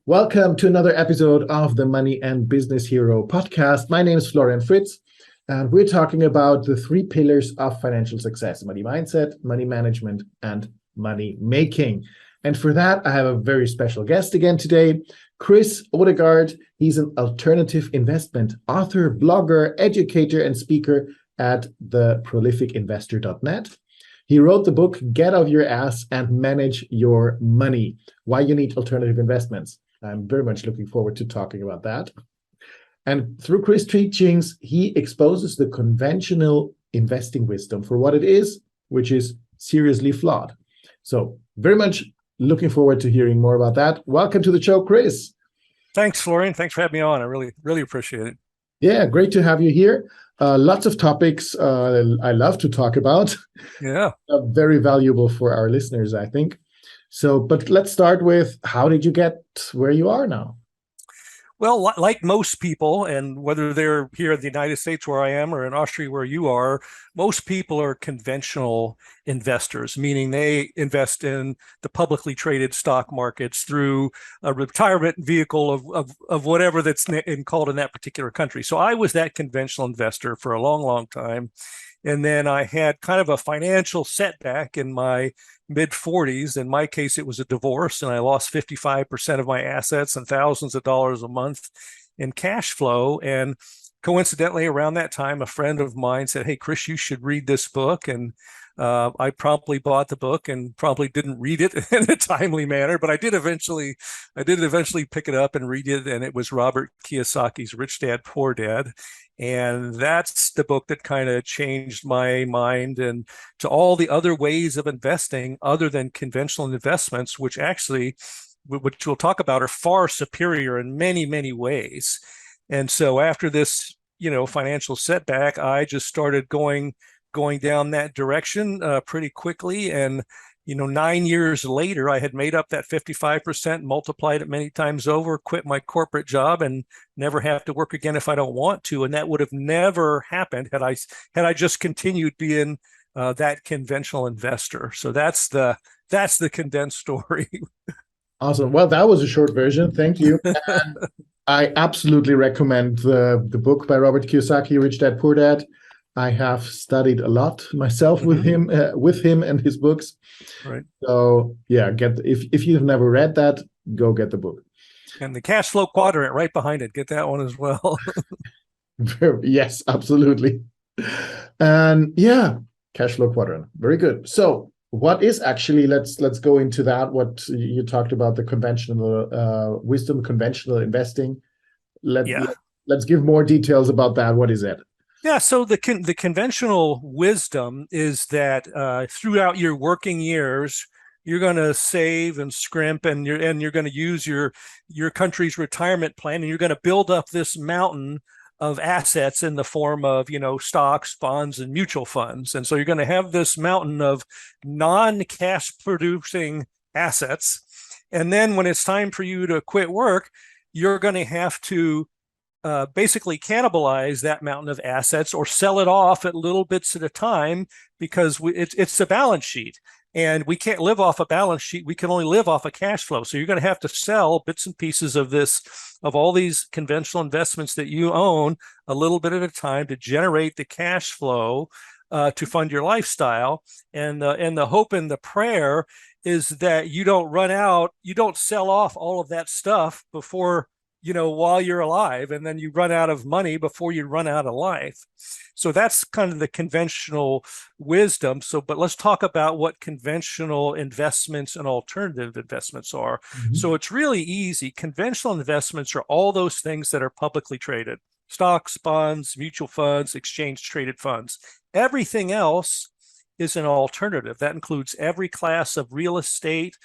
Welcome to another episode of the Money and Business Hero podcast. My name is Florian Fritz, and we're talking about the three pillars of financial success: money mindset, money management, and money making. And for that, I have a very special guest again today, Chris Odegard. He's an alternative investment author, blogger, educator, and speaker at theprolificinvestor.net. He wrote the book, Get Off Your Ass and Manage Your Money, Why You Need Alternative Investments. I'm very much looking forward to talking about that. And through Chris' teachings, he exposes the conventional investing wisdom for what it is, which is seriously flawed. So very much looking forward to hearing more about that. Welcome to the show, Chris. Thanks, Florian. Thanks for having me on. I really appreciate it. Yeah, great to have you here. Lots of topics I love to talk about. Yeah. Very valuable for our listeners, I think. So, but let's start with, how did you get where you are now? Well, like most people, and whether they're here in the United States where I am or in Austria where you are, most people are conventional investors, meaning they invest in the publicly traded stock markets through a retirement vehicle of whatever that's called in that particular country. So I was that conventional investor for a long, long time. And then I had kind of a financial setback in my mid 40s. In my case, it was a divorce, and I lost 55% of my assets and thousands of dollars a month in cash flow. And coincidentally, around that time, a friend of mine said, "Hey, Chris, you should read this book." And I promptly bought the book and probably didn't read it in a timely manner, but I did eventually pick it up and read it. And it was Robert Kiyosaki's Rich Dad, Poor Dad. And that's the book that kind of changed my mind and to all the other ways of investing other than conventional investments, which we'll talk about, are far superior in many, many ways. And so after this, financial setback, I just started going down that direction pretty quickly. And 9 years later, I had made up that 55%, multiplied it many times over, quit my corporate job, and never have to work again if I don't want to. And that would have never happened had I just continued being that conventional investor. So that's the condensed story. Awesome. Well, that was a short version. Thank you. And I absolutely recommend the book by Robert Kiyosaki, Rich Dad, Poor Dad. I have studied a lot myself with him and his books. Right. So yeah, if you've never read that, go get the book. And the cash flow quadrant right behind it. Get that one as well. Yes, absolutely. And yeah, cash flow quadrant. Very good. So what is actually, let's go into that. What you talked about, the conventional wisdom, conventional investing. Let's give more details about that. What is it? Yeah, so the conventional wisdom is that throughout your working years, you're going to save and scrimp, and you're going to use your country's retirement plan, and you're going to build up this mountain of assets in the form of stocks, bonds, and mutual funds. And so you're going to have this mountain of non-cash producing assets, and then when it's time for you to quit work, you're going to have to basically cannibalize that mountain of assets or sell it off at little bits at a time, because it's a balance sheet, and we can't live off a balance sheet. We can only live off a cash flow. So you're going to have to sell bits and pieces of all these conventional investments that you own a little bit at a time to generate the cash flow to fund your lifestyle. And the hope and the prayer is that you don't sell off all of that stuff before while you're alive, and then you run out of money before you run out of life. So that's kind of the conventional wisdom. But let's talk about what conventional investments and alternative investments are. Mm-hmm. So it's really easy. Conventional investments are all those things that are publicly traded: stocks, bonds, mutual funds, exchange traded funds. Everything else is an alternative. That includes every class of real estate,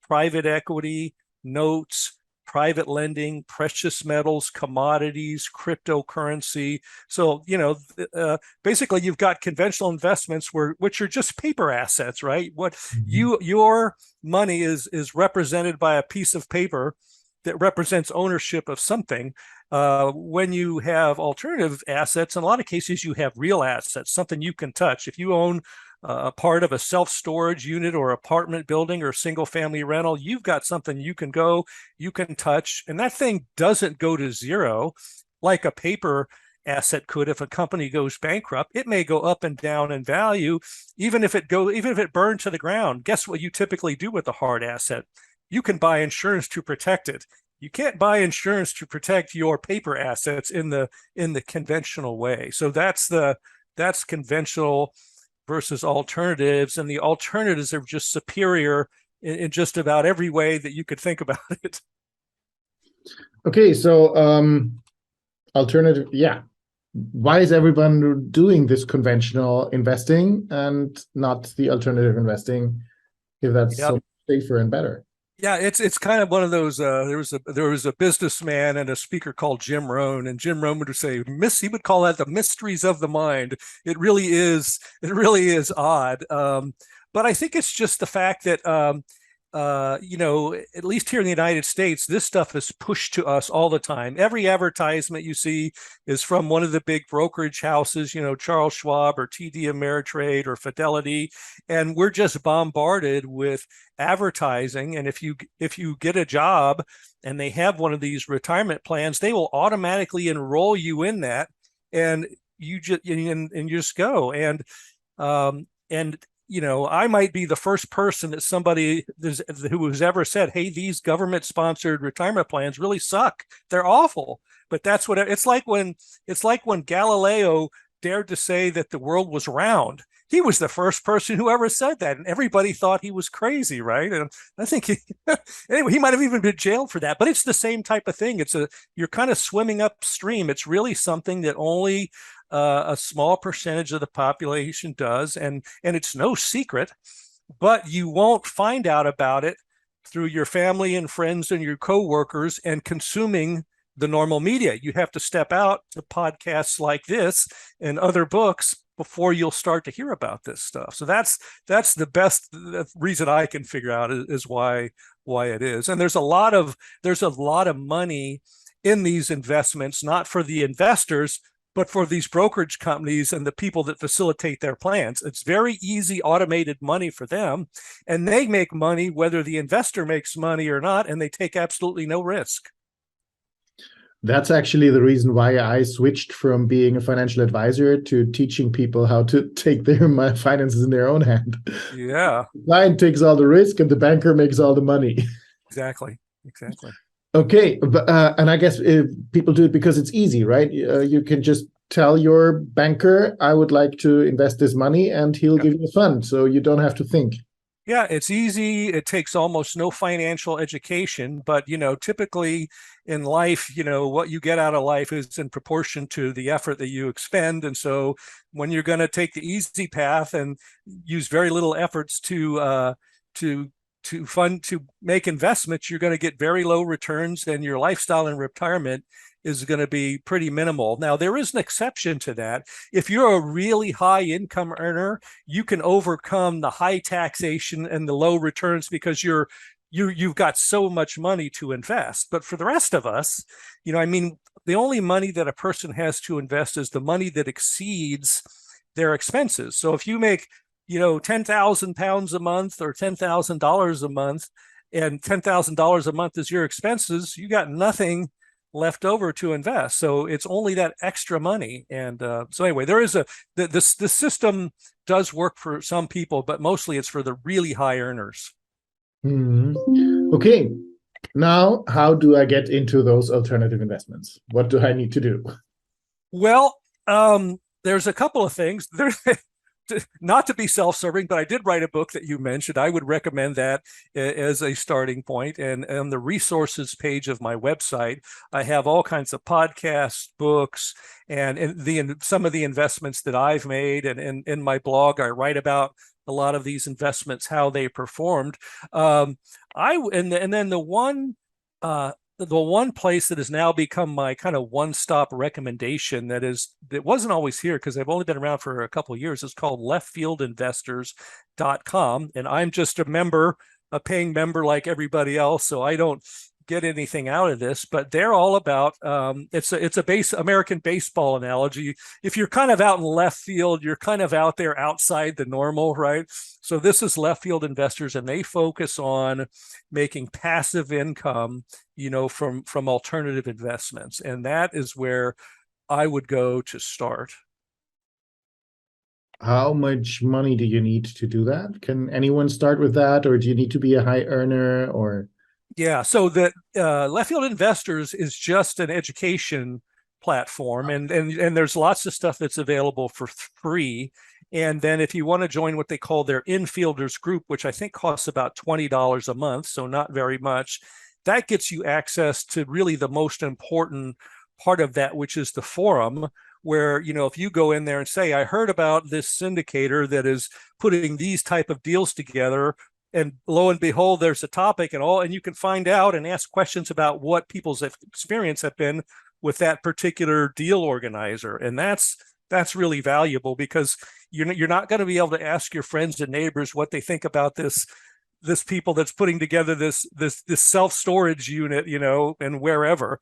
private equity, notes, private lending, precious metals, commodities, cryptocurrency. So, basically you've got conventional investments which are just paper assets, right? What your money is represented by a piece of paper that represents ownership of something. When you have alternative assets, in a lot of cases, you have real assets, something you can touch. If you own a part of a self-storage unit or apartment building or single family rental, you've got something you can touch, and that thing doesn't go to zero like a paper asset could. If a company goes bankrupt, it may go up and down in value. Even if it burned to the ground, guess what you typically do with a hard asset? You can buy insurance to protect it. You can't buy insurance to protect your paper assets in the conventional way. So that's conventional versus alternatives, and the alternatives are just superior in just about every way that you could think about it. Okay, so alternative, yeah. Why is everyone doing this conventional investing and not the alternative investing if that's so safer and better? Yeah, it's kind of one of those. There was a businessman and a speaker called Jim Rohn, and Jim Rohn would say, he would call that the mysteries of the mind. It really is odd. But I think it's just the fact that at least here in the United States, this stuff is pushed to us all the time. Every advertisement you see is from one of the big brokerage houses, Charles Schwab or TD Ameritrade or Fidelity, and we're just bombarded with advertising. And if you get a job and they have one of these retirement plans, they will automatically enroll you in that, and you just go. And I might be the first person that somebody who has ever said, hey, these government-sponsored retirement plans really suck. They're awful. But that's what it's like when Galileo dared to say that the world was round. He was the first person who ever said that, and everybody thought he was crazy, right? And I think anyway, he might have even been jailed for that. But it's the same type of thing. You're kind of swimming upstream. It's really something that only a small percentage of the population does, and it's no secret, but you won't find out about it through your family and friends and your coworkers and consuming the normal media. You have to step out to podcasts like this and other books before you'll start to hear about this stuff. So that's the best reason I can figure out is why it is. And there's a lot of money in these investments, not for the investors, but for these brokerage companies and the people that facilitate their plans. It's very easy, automated money for them, and they make money whether the investor makes money or not, and they take absolutely no risk. That's actually the reason why I switched from being a financial advisor to teaching people how to take their finances in their own hand. Yeah. The client takes all the risk and the banker makes all the money. Exactly. Okay, and I guess people do it because it's easy, right? You can just tell your banker, I would like to invest this money, and he'll give you a fund, so you don't have to think. Yeah, it's easy. It takes almost no financial education, but typically in life, what you get out of life is in proportion to the effort that you expend. And so when you're going to take the easy path and use very little efforts to make investments, you're going to get very low returns, and your lifestyle in retirement is going to be pretty minimal. Now, there is an exception to that. If you're a really high income earner, you can overcome the high taxation and the low returns because you've got so much money to invest. But for the rest of us, the only money that a person has to invest is the money that exceeds their expenses. So if you make 10,000 pounds a month or $10,000 a month, and $10,000 a month is your expenses, you got nothing left over to invest. So it's only that extra money. And so anyway, there is the system does work for some people, but mostly it's for the really high earners. Okay. Now, how do I get into those alternative investments? What do I need to do? Well, there's a couple of things. Not to be self-serving, but I did write a book that you mentioned. I would recommend that as a starting point. And on the resources page of my website, I have all kinds of podcasts, books, and some of the investments that I've made. And in my blog, I write about a lot of these investments, how they performed. And then the one place that has now become my kind of one-stop recommendation that wasn't always here because I've only been around for a couple of years, is called leftfieldinvestors.com. And I'm just a paying member like everybody else. So I don't get anything out of this, but they're all about it's a base American baseball analogy. If you're kind of out in left field, you're kind of out there outside the normal, right? So this is left field investors, and they focus on making passive income, from alternative investments, and that is where I would go to start. How much money do you need to do that? Can anyone start with that, or do you need to be a high earner? Or Yeah, so the Left Field Investors is just an education platform, and there's lots of stuff that's available for free. And then if you want to join what they call their infielders group, which I think costs about $20 a month, so not very much, that gets you access to really the most important part of that, which is the forum, where, if you go in there and say, I heard about this syndicator that is putting these type of deals together, and lo and behold, there's a topic and you can find out and ask questions about what people's experience have been with that particular deal organizer. And that's really valuable, because you're not going to be able to ask your friends and neighbors what they think about this people that's putting together this self-storage unit, and wherever,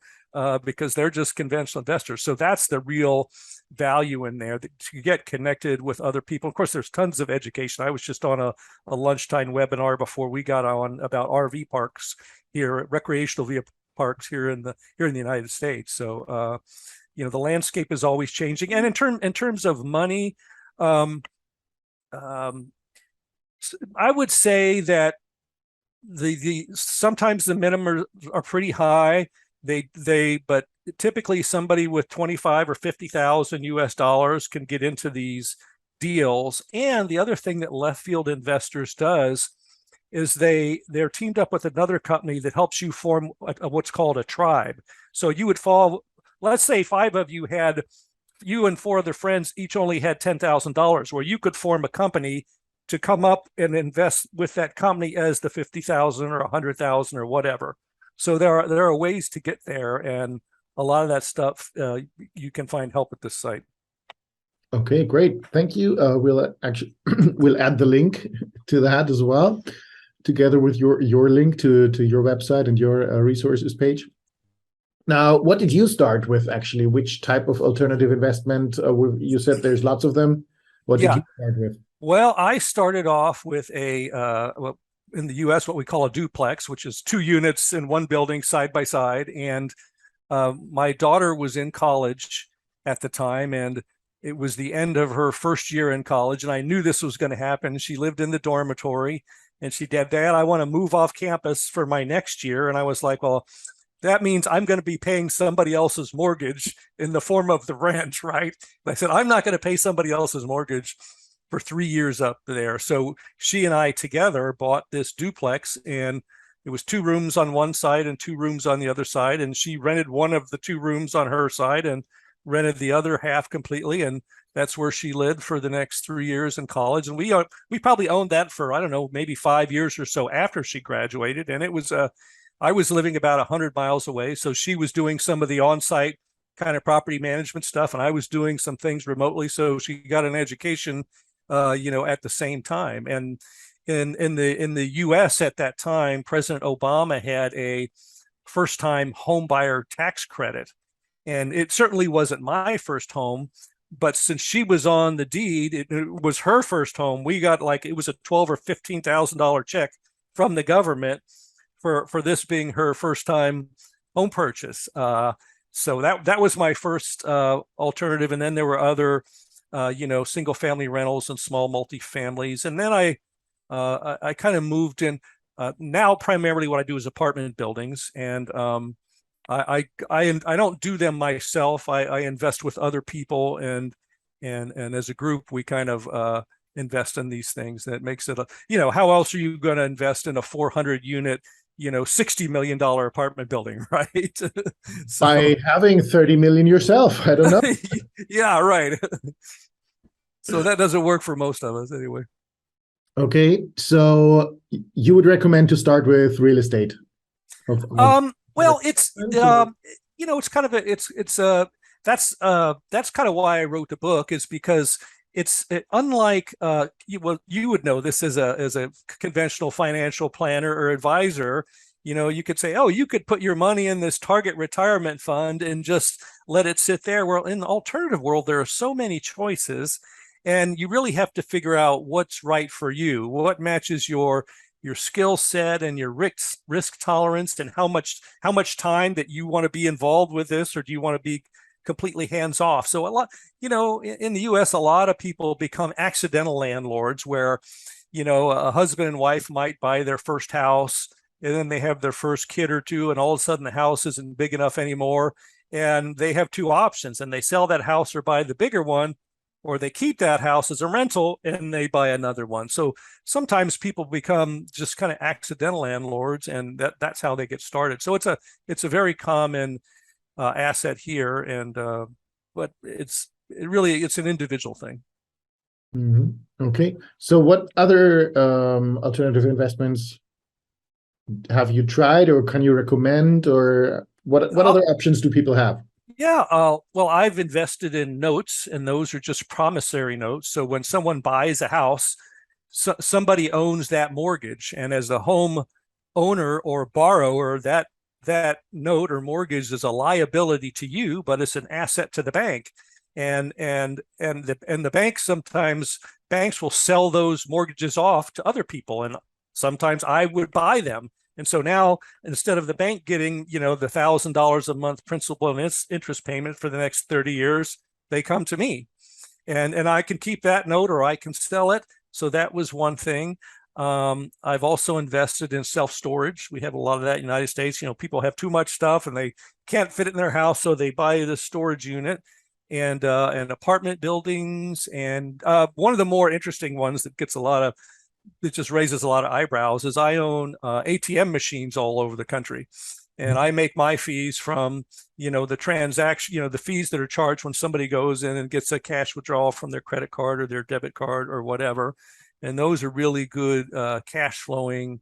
because they're just conventional investors. So that's the real value in there, to get connected with other people. Of course, there's tons of education. I was just on a lunchtime webinar before we got on about RV parks here, recreational vehicle parks here in the United States. So the landscape is always changing. And in terms of money, I would say that the sometimes the minimums are pretty high. But typically somebody with 25 or 50,000 US dollars can get into these deals. And the other thing that Left Field Investors does is they're teamed up with another company that helps you form what's called a tribe. So you would fall, let's say you and four other friends each only had $10,000, where you could form a company to come up and invest with that company as the 50,000 or 100,000 or whatever. So there are ways to get there, and a lot of that stuff you can find help at this site. Okay, great, thank you. We'll add the link to that as well, together with your link to your website and your resources page. Now, what did you start with actually? Which type of alternative investment? You said there's lots of them. What did you start with? Well, I started off with in the US, what we call a duplex, which is 2 units in one building side by side. And my daughter was in college at the time, and it was the end of her first year in college. And I knew this was going to happen. She lived in the dormitory, and she said, Dad, I want to move off campus for my next year. And I was like, well, that means I'm going to be paying somebody else's mortgage in the form of the rent, right? And I said, I'm not going to pay somebody else's mortgage for 3 years up there. So she and I together bought this duplex, and it was 2 rooms on one side and 2 rooms on the other side. And she rented one of the 2 rooms on her side and rented the other half completely. And that's where she lived for the next 3 years in college. And we probably owned that for, I don't know, maybe 5 years or so after she graduated. And it was I was living about 100 miles away. So she was doing some of the on-site kind of property management stuff, and I was doing some things remotely. So she got an education at the same time. And in the US at that time, President Obama had a first-time home buyer tax credit. And it certainly wasn't my first home, but since she was on the deed, it was her first home. We got it was a $12,000 or $15,000 check from the government for this being her first time home purchase. So that was my first alternative. And then there were other single family rentals and small multi-families. And then I kind of moved in. Now primarily what I do is apartment buildings, and I don't do them myself. I invest with other people, and as a group we kind of invest in these things. That makes it how else are you going to invest in a 400 unit $60 million apartment building, right? So, by having 30 million yourself. I don't know. Yeah, right. So that doesn't work for most of us anyway. Okay, so you would recommend to start with real estate? Well, it's it's kind of that's kind of why I wrote the book, is because it's unlike you would know this as a conventional financial planner or advisor. You could say, oh, you could put your money in this target retirement fund and just let it sit there. Well, in the alternative world, there are so many choices, and you really have to figure out what's right for you, what matches your skill set and your risk tolerance, and how much time that you want to be involved with this, or do you want to be completely hands off. So a lot, in the US, a lot of people become accidental landlords where, a husband and wife might buy their first house, and then they have their first kid or two, and all of a sudden the house isn't big enough anymore. And they have two options, and they sell that house or buy the bigger one, or they keep that house as a rental and they buy another one. So sometimes people become just kind of accidental landlords, and that's how they get started. So it's a very common asset here, and but it's an individual thing. Okay, so what other alternative investments have you tried, or can you recommend, or what other options do people have? Yeah, well, I've invested in notes, and those are just promissory notes. So when someone buys a house, somebody owns that mortgage, and as the home owner or borrower, that note or mortgage is a liability to you, but it's an asset to the bank. And the bank, sometimes banks will sell those mortgages off to other people, and sometimes I would buy them. And so now, instead of the bank getting, the $1,000 a month principal and interest payment for the next 30 years, they come to me, and I can keep that note or I can sell it. So that was one thing. I've also invested in self-storage. We have a lot of that in the United States. People have too much stuff and they can't fit it in their house, so they buy the storage unit. And apartment buildings. And one of the more interesting ones that just raises a lot of eyebrows is I own ATM machines all over the country. And I make my fees from, the transaction, the fees that are charged when somebody goes in and gets a cash withdrawal from their credit card or their debit card or whatever. And those are really good cash flowing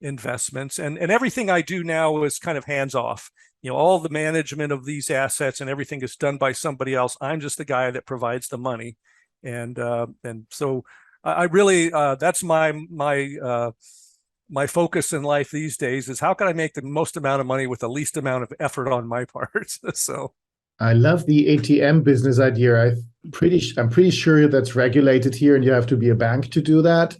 investments. And everything I do now is kind of hands off. All the management of these assets and everything is done by somebody else. I'm just the guy that provides the money. And so I really, that's my focus in life these days, is how can I make the most amount of money with the least amount of effort on my part? So I love the ATM business idea. I'm pretty sure that's regulated here, and you have to be a bank to do that.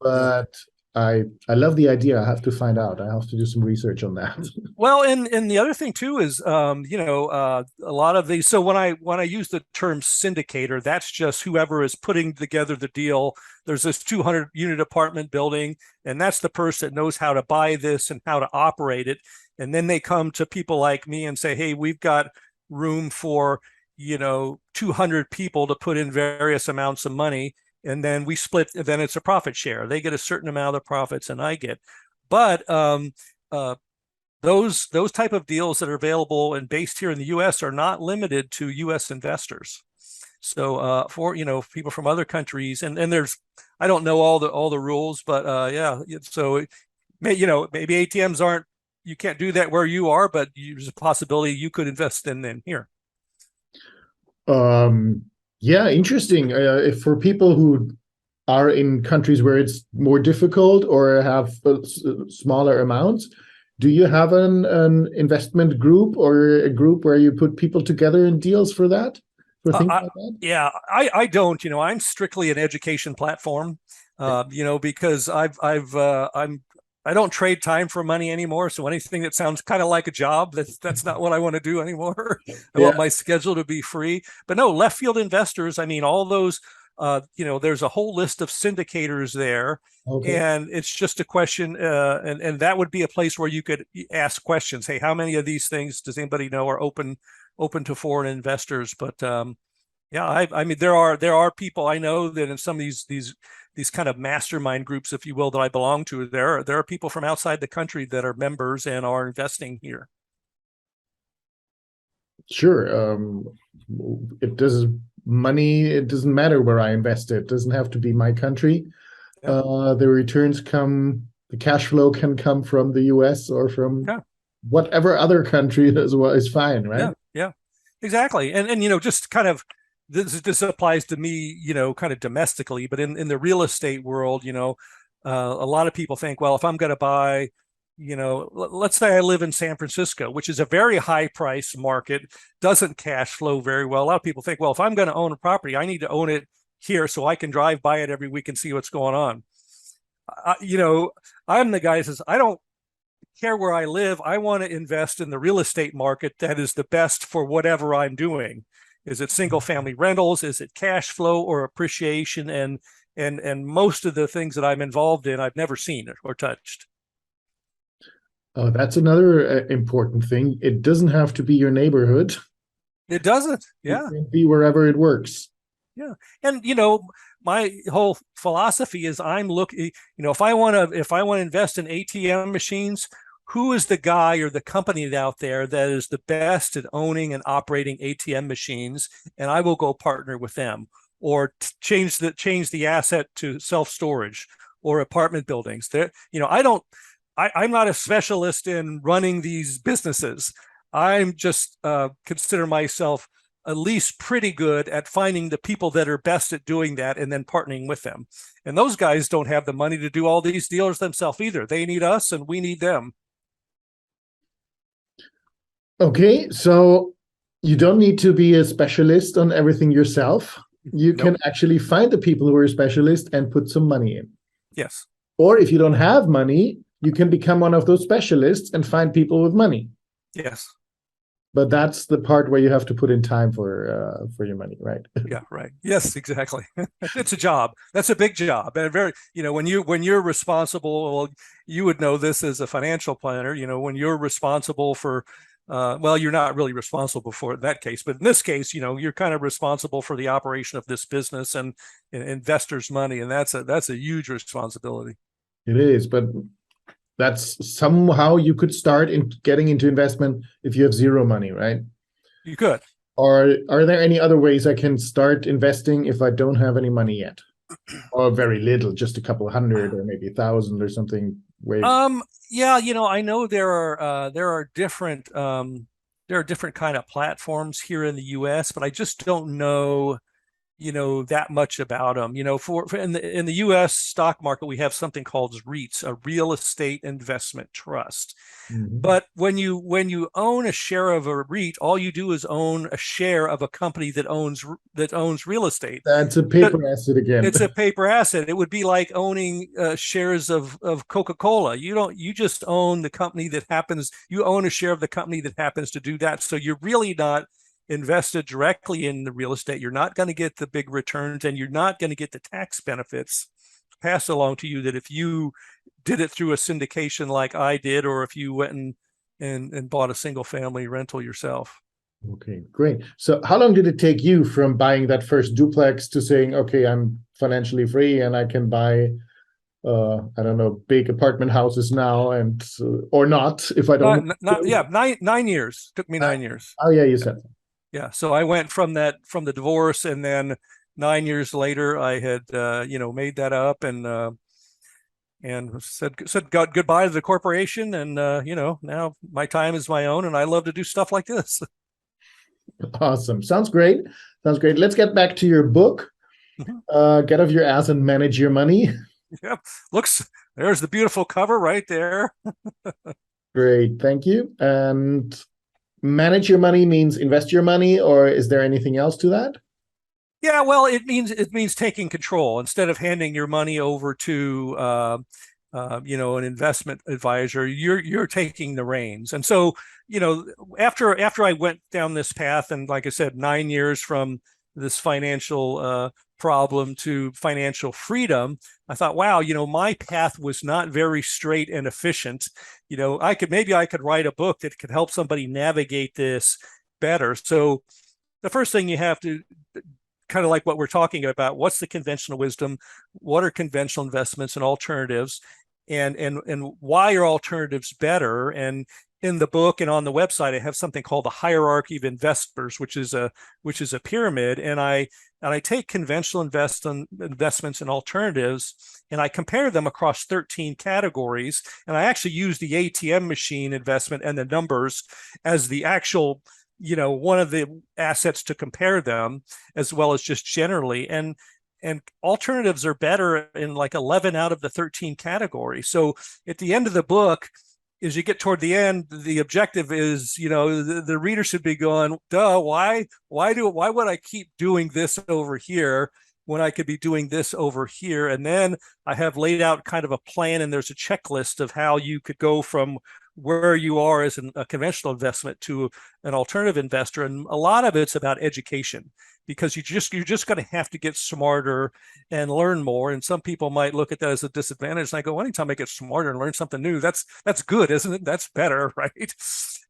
But I love the idea. I have to find out. I have to do some research on that. Well, and the other thing too is, a lot of these. So when I use the term syndicator, that's just whoever is putting together the deal. There's this 200 unit apartment building, and that's the person that knows how to buy this and how to operate it. And then they come to people like me and say, hey, we've got room for 200 people to put in various amounts of money, and then we split. Then it's a profit share. They get a certain amount of the profits, and I get. But those type of deals that are available and based here in the U.S. are not limited to U.S. investors. So for people from other countries, and there's, I don't know all the rules, but yeah. So maybe ATMs aren't, you can't do that where you are, but there's a possibility you could invest in them here. Yeah, interesting. If for people who are in countries where it's more difficult or have smaller amounts, do you have an investment group or a group where you put people together in deals for that? For things like that? Yeah, I don't. I'm strictly an education platform. Because I don't trade time for money anymore. So anything that sounds kind of like a job, that's not what I want to do anymore. I want my schedule to be free. But no, left field investors, I mean, all those, there's a whole list of syndicators there. Okay. And it's just a question, and that would be a place where you could ask questions. Hey, how many of these things does anybody know are open to foreign investors? But yeah, I mean, there are people I know that in some of these kind of mastermind groups, if you will, that I belong to, there are people from outside the country that are members and are investing here. Sure. It doesn't matter where I invest it. It doesn't have to be my country. Yeah. The returns the cash flow can come from the US or from whatever other country as well is fine, right? Yeah, exactly. And just kind of, this applies to me, kind of domestically, but in the real estate world, a lot of people think, well, if I'm going to buy let's say I live in San Francisco, which is a very high price market, doesn't cash flow very well. A lot of people think, well, if I'm going to own a property, I need to own it here so I can drive by it every week and see what's going on. I'm the guy who says, I don't care where I live. I want to invest in the real estate market that is the best for whatever I'm doing. Is it single family rentals? Is it cash flow or appreciation? And most of the things that I'm involved in, I've never seen or touched. Oh, that's another important thing. It doesn't have to be your neighborhood. It doesn't. Yeah. It can be wherever it works. Yeah. And, my whole philosophy is I'm looking, if I want to invest in ATM machines, who is the guy or the company out there that is the best at owning and operating ATM machines? And I will go partner with them, or change the asset to self-storage or apartment buildings. I'm not a specialist in running these businesses. I'm just consider myself at least pretty good at finding the people that are best at doing that and then partnering with them. And those guys don't have the money to do all these deals themselves either. They need us and we need them. Okay, so you don't need to be a specialist on everything yourself. You can actually find the people who are specialists and put some money in. Yes. Or if you don't have money, you can become one of those specialists and find people with money. Yes. But that's the part where you have to put in time for your money, right? Yeah, right. Yes, exactly. It's a job. That's a big job, and when you're responsible. Well, you would know this as a financial planner. When you're responsible for, you're not really responsible for that case, but in this case, you're kind of responsible for the operation of this business and investors' money, and that's a huge responsibility. It is, but that's somehow you could start in getting into investment if you have zero money, right? You could. Or are there any other ways I can start investing if I don't have any money yet? Or very little, just a couple hundred or maybe 1,000 or something. Yeah, I know there are different kind of platforms here in the US, but I just don't know that much about them. For in the U.S. stock market, we have something called REITs, a real estate investment trust. Mm-hmm. But when you own a share of a REIT, all you do is own a share of a company that owns real estate. That's a paper asset again. It's a paper asset. It would be like owning shares of Coca-Cola. You just own the company you own a share of the company that happens to do that. So you're really not invested directly in the real estate. You're not going to get the big returns, and you're not going to get the tax benefits passed along to you that if you did it through a syndication like I did, or if you went and bought a single family rental yourself. Okay, great. So how long did it take you from buying that first duplex to saying, okay, I'm financially free and I can buy I don't know, big apartment houses now, and or not if I don't. 9 years. Took me 9 years. Oh yeah, you said. Yeah, so I went from the divorce, and then 9 years later, I had made that up and said goodbye to the corporation, and now my time is my own, and I love to do stuff like this. Awesome, sounds great. Let's get back to your book. Get off your ass and manage your money. Yep, there's the beautiful cover right there. Great, thank you. And manage your money means invest your money, or is there anything else to that? Yeah, well, it means taking control instead of handing your money over to an investment advisor. You're taking the reins. And so after I went down this path, and like I said, 9 years from this financial problem to financial freedom, I thought, wow, my path was not very straight and efficient. I could write a book that could help somebody navigate this better. So the first thing you have to, kind of like what we're talking about, what's the conventional wisdom? What are conventional investments and alternatives? And why are alternatives better? And in the book and on the website, I have something called the hierarchy of investors, which is a pyramid. And I take conventional investments and alternatives, and I compare them across 13 categories. And I actually use the ATM machine investment and the numbers as the actual, one of the assets to compare them, as well as just generally. And alternatives are better in like 11 out of the 13 categories. So at the end of the book, as you get toward the end, the objective is, the reader should be going, duh, why would I keep doing this over here when I could be doing this over here? And then I have laid out kind of a plan, and there's a checklist of how you could go from where you are as a conventional investment to an alternative investor. And a lot of it's about education, because you're just going to have to get smarter and learn more. And some people might look at that as a disadvantage. And I go, anytime I get smarter and learn something new, that's good, isn't it? That's better, right?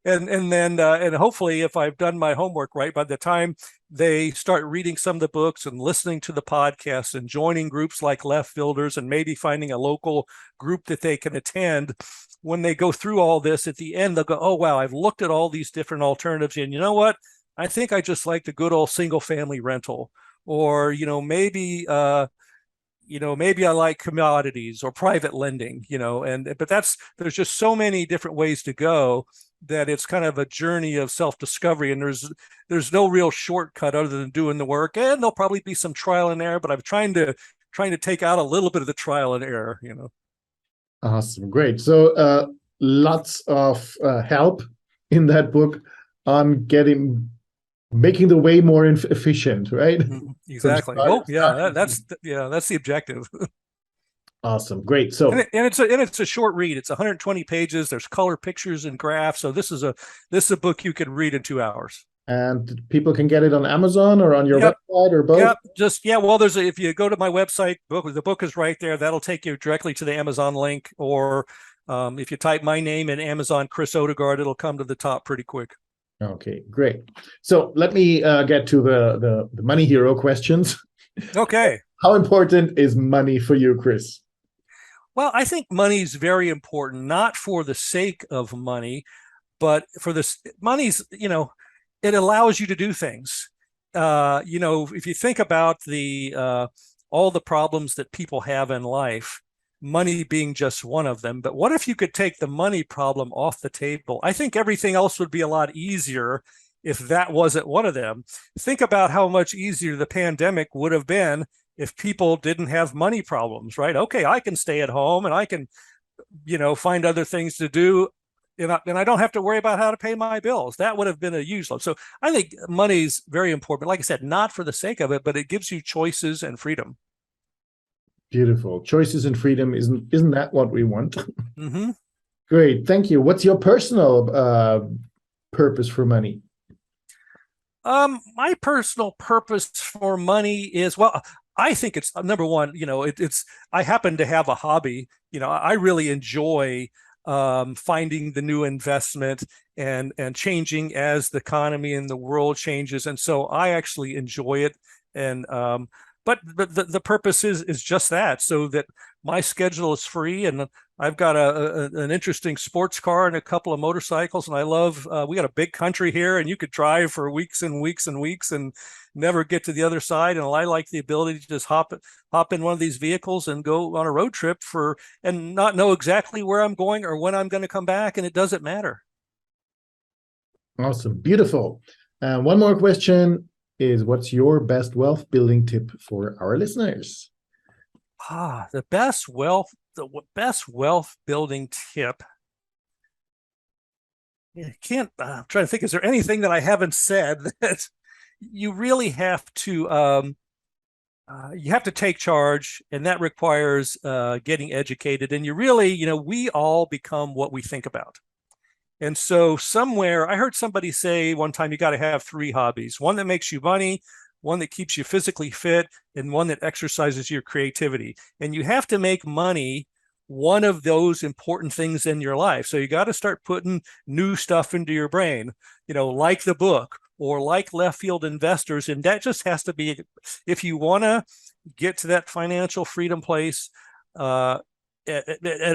And then hopefully, if I've done my homework right, by the time they start reading some of the books and listening to the podcasts and joining groups like Left Fielders and maybe finding a local group that they can attend, when they go through all this at the end, they'll go, oh, wow, I've looked at all these different alternatives. And you know what? I think I just like the good old single family rental, or, maybe I like commodities or private lending, but there's just so many different ways to go that it's kind of a journey of self-discovery. And there's no real shortcut other than doing the work. And there'll probably be some trial and error, but I'm trying to take out a little bit of the trial and error, Awesome. Great. So lots of help in that book on making the way more efficient, right? Exactly. Well, yeah, that's the objective. Awesome. Great. So it's a short read. It's 120 pages. There's color pictures and graphs. So this is a book you could read in 2 hours. And people can get it on Amazon or on your website or both? Well, if you go to my website, the book is right there. That'll take you directly to the Amazon link. Or if you type my name in Amazon, Chris Odegard, it'll come to the top pretty quick. Okay, great. So let me get to the money hero questions. Okay. How important is money for you, Chris? Well, I think money is very important, not for the sake of money, but for this money's, it allows you to do things. If you think about all the problems that people have in life, money being just one of them. But what if you could take the money problem off the table? I think everything else would be a lot easier if that wasn't one of them. Think about how much easier the pandemic would have been if people didn't have money problems, right? Okay, I can stay at home and I can, find other things to do. And I don't have to worry about how to pay my bills. That would have been a huge load. So I think money's very important. Like I said, not for the sake of it, but it gives you choices and freedom. Beautiful. Choices and freedom, isn't that what we want? Mm-hmm. Great. Thank you. What's your personal purpose for money? My personal purpose for money is, well, I think it's number one, I happen to have a hobby. I really enjoy finding the new investment and changing as the economy and the world changes. And so I actually enjoy it. And but the purpose is just that, so that my schedule is free, and I've got an interesting sports car and a couple of motorcycles, and I love, we got a big country here, and you could drive for weeks and weeks and weeks and never get to the other side. And I like the ability to just hop in one of these vehicles and go on a road trip and not know exactly where I'm going or when I'm going to come back, and it doesn't matter. Awesome. Beautiful. One more question is, what's your best wealth building tip for our listeners? The best wealth building tip. I'm trying to think, is there anything that I haven't said that you really have to take charge, and that requires getting educated. And you really, we all become what we think about. And so somewhere, I heard somebody say one time, you got to have 3 hobbies: one that makes you money, one that keeps you physically fit, and one that exercises your creativity. And you have to make money one of those important things in your life. So you got to start putting new stuff into your brain, like the book or like Left Field Investors. And that just has to be, if you want to get to that financial freedom place at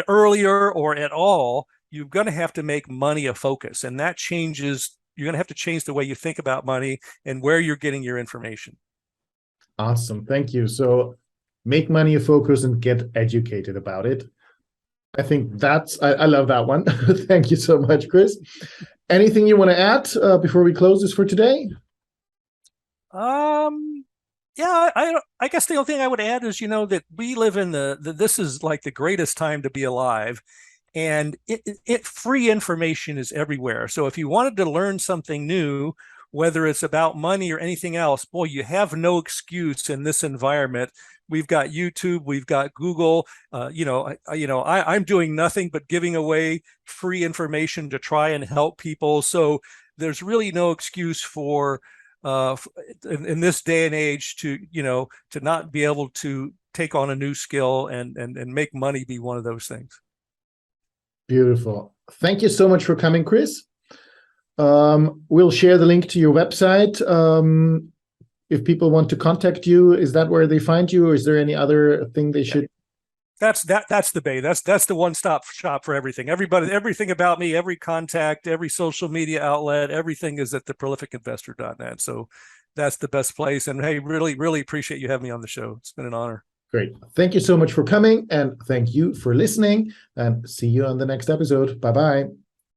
earlier or at all, you're going to have to make money a focus. And that changes, you're going to have to change the way you think about money and where you're getting your information. Awesome. Thank you. So make money a focus and get educated about it. I think I love that one. Thank you so much, Chris. Anything you want to add before we close this for today? Yeah, I guess the only thing I would add is, that we live in this is like the greatest time to be alive. And free information is everywhere. So if you wanted to learn something new, whether it's about money or anything else, boy, you have no excuse in this environment. We've got YouTube, we've got Google. I'm doing nothing but giving away free information to try and help people. So there's really no excuse for in this day and age to not be able to take on a new skill and make money be one of those things. Beautiful. Thank you so much for coming, Chris. We'll share the link to your website. If people want to contact you, is that where they find you, or is there any other thing they should? That's the Bay. That's the one-stop shop for everything. Everything about me, every contact, every social media outlet, everything is at theprolificinvestor.net. So that's the best place. And hey, really, really appreciate you having me on the show. It's been an honor. Great. Thank you so much for coming, and thank you for listening, and see you on the next episode. Bye-bye.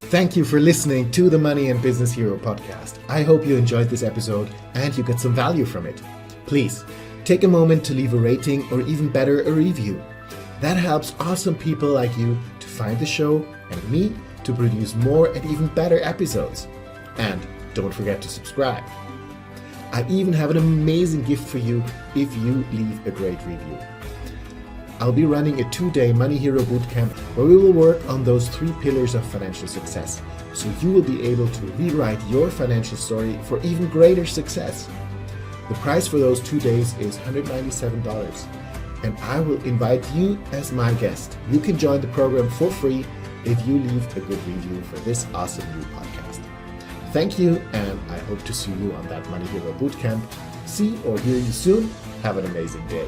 Thank you for listening to the Money and Business Hero podcast. I hope you enjoyed this episode and you get some value from it. Please take a moment to leave a rating, or even better, a review. That helps awesome people like you to find the show and me to produce more and even better episodes. And don't forget to subscribe. I even have an amazing gift for you if you leave a great review. I'll be running a 2-day Money Hero Bootcamp where we will work on those 3 pillars of financial success, so you will be able to rewrite your financial story for even greater success. The price for those 2 days is $197, and I will invite you as my guest. You can join the program for free if you leave a good review for this awesome new podcast. Thank you, and I hope to see you on that Money Hero Bootcamp. See or hear you soon. Have an amazing day.